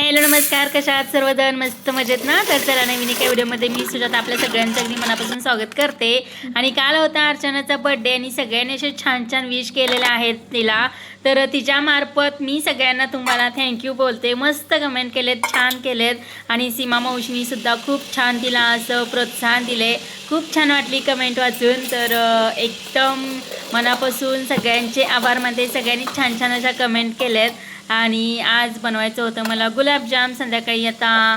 Hello नमस्कार, कशा आहात सर्वजण? मस्त मजेत ना? तर चला नवीन एका व्हिडिओमध्ये मी सुजाता आपल्या सगळ्यांचं अगदी मनापासून स्वागत करते. आणि काल होता अर्चनाचा बर्थडे आणि सगळ्यांनी असे छान छान विश केलेले आहेत तिला. तर तिच्यामार्फत मी सगळ्यांना तुम्हाला थँक्यू बोलते. मस्त कमेंट केलेत, छान केलेत आणि सीमा मावशीनी सुद्धा खूप छान तिला असं प्रोत्साहन दिले. खूप छान वाटली कमेंट वाचून. तर एकदम मनापासून सगळ्यांचे आभार मानते. सगळ्यांनी छान छान अशा कमेंट केलेत. आणि आज बनवायचं होतं मला गुलाबजाम. संध्याकाळी आता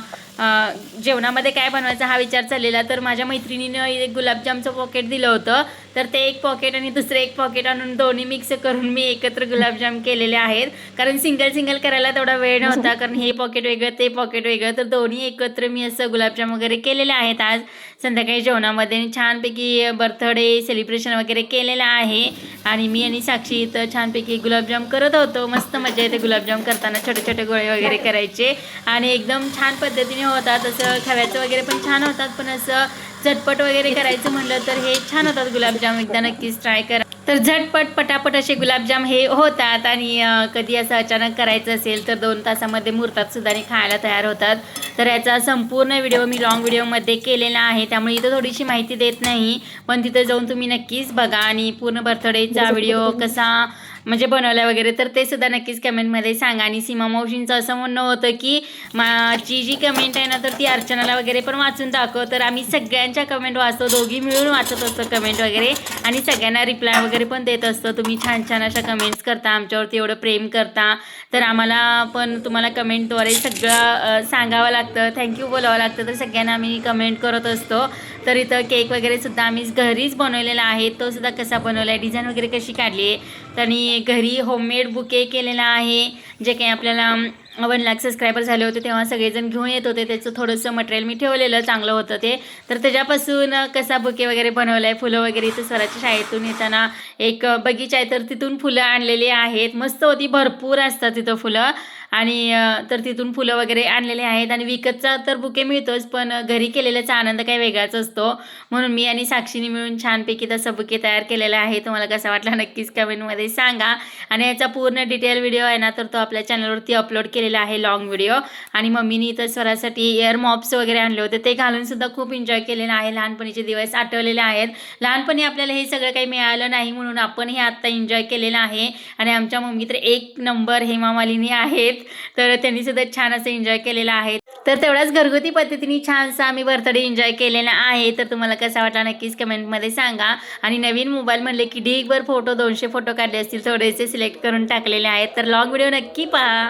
जेवणामध्ये काय बनवायचं हा विचार चाललेला. तर माझ्या मैत्रिणीनं एक गुलाबजामचं पॉकेट दिलं होतं. तर ते एक पॉकेट आणि दुसरं एक पॉकेट आणून दोन्ही मिक्स करून मी एकत्र गुलाबजाम केलेले आहेत. कारण सिंगल सिंगल करायला तेवढा वेळ नव्हता, कारण हे पॉकेट वेगळं ते पॉकेट वेगळं. तर दोन्ही एकत्र मी असं गुलाबजाम वगैरे केलेले आहेत आज संध्याकाळी जेवणामध्ये. छानपैकी बर्थडे सेलिब्रेशन वगैरे केलेलं आहे. आणि मी आणि साक्षी तर छानपैकी गुलाबजाम करत होतो. मस्त मजा येते गुलाबजाम करताना. छोटे छोटे गोळे वगैरे करायचे आणि एकदम छान पद्धतीने होतात. असं खव्याचं वगैरे पण छान होतात, पण असं झटपट वगैरे करायचं म्हटलं तर हे छान होतात गुलाबजाम. एकदा नक्कीच ट्राय करा. तर झटपट पटापट असे गुलाबजाम हे होतात. आणि कधी असं अचानक करायचं असेल तर 2 तासामध्ये मुहूर्तात सुद्धा आणि खायला तयार होतात. तर याचा संपूर्ण व्हिडिओ मी लॉंग व्हिडिओमध्ये केलेला आहे, त्यामुळे इथं थोडीशी माहिती देत नाही, पण तिथं जाऊन तुम्ही नक्कीच बघा. आणि पूर्ण बर्थडेचा व्हिडिओ कसा म्हणजे बनवला वगैरे तर ते सुद्धा नक्कीच कमेंटमध्ये सांगा. आणि सीमा मावशींचं असं म्हणणं होतं की माझी जी कमेंट आहे ना तर ती अर्चनाला वगैरे पण वाचून दाखव. तर आम्ही सगळ्यांच्या कमेंट वाचतो, दोघी मिळून वाचत असतो कमेंट वगैरे आणि सगळ्यांना रिप्लाय वगैरे पण देत असतो. तुम्ही छान छान अशा कमेंट्स करता, आमच्यावरती एवढं प्रेम करता. तर आम्हाला पण तुम्हाला कमेंटद्वारे सगळं सांगावं लागतं, थँक्यू बोलावं लागतं. तर सगळ्यांना आम्ही कमेंट करत असतो. तर इथं केक वगैरे सुद्धा आम्ही घरीच बनवलेला आहे. तो सुद्धा कसा बनवला आहे, डिझाईन वगैरे कशी काढली आहे. आणि घरी होममेड बुके केलेला आहे. जे काही आपल्याला 1 लाख सबस्क्रायबर झाले होते तेव्हा सगळेजण घेऊन येत होते. त्याचं थोडंसं मटेरियल मी ठेवलेलं चांगलं होतं ते. तर त्याच्यापासून कसा बुके वगैरे बनवला आहे. फुलं वगैरे इथं स्वराच्या शाळेतून येताना एक बगीचा आहे, तर तिथून फुलं आणलेली आहेत. मस्त होती, भरपूर असतात तिथं फुलं. आणि तर तिथून फुलं वगैरे आणलेले आहेत. आणि विकतचा तर बुके मिळतोच, पण घरी केलेल्याचा आनंद काही वेगळाच असतो. म्हणून मी आणि साक्षीने मिळून छानपैकी तसा बुके तयार केलेला आहे. तुम्हाला कसा वाटला नक्कीच कमेंटमध्ये सांगा. आणि याचा पूर्ण डिटेल व्हिडिओ आहे ना तर तो आपल्या चॅनलवरती अपलोड केलेला आहे, लॉंग व्हिडिओ. आणि मम्मीनी तर स्वरासाठी एअर मॉप्स वगैरे आणले होते, ते घालून सुद्धा खूप एन्जॉय केलेला आहे. लहानपणीचे दिवस आठवलेले आहेत. लहानपणी आपल्याला हे सगळं काही मिळालं नाही म्हणून आपण हे आत्ता एन्जॉय केलेलं आहे. आणि आमच्या मम्मी तर 1 नंबर हेमा मालिनी आहेत. तर त्यांनी सुद्धा छान असं एन्जॉय केलेलं आहे. तर तेवढाच घरगुती पद्धतीने छानसा आम्ही बर्थडे एन्जॉय केलेला आहे. तर तुम्हाला कसा वाटला नक्कीच कमेंटमध्ये सांगा. आणि नवीन मोबाईल म्हणले की ढीगभर फोटो, 200 फोटो काढले असतील, थोडेसे सिलेक्ट करून टाकलेले आहेत. तर लॉंग व्हिडिओ नक्की पहा.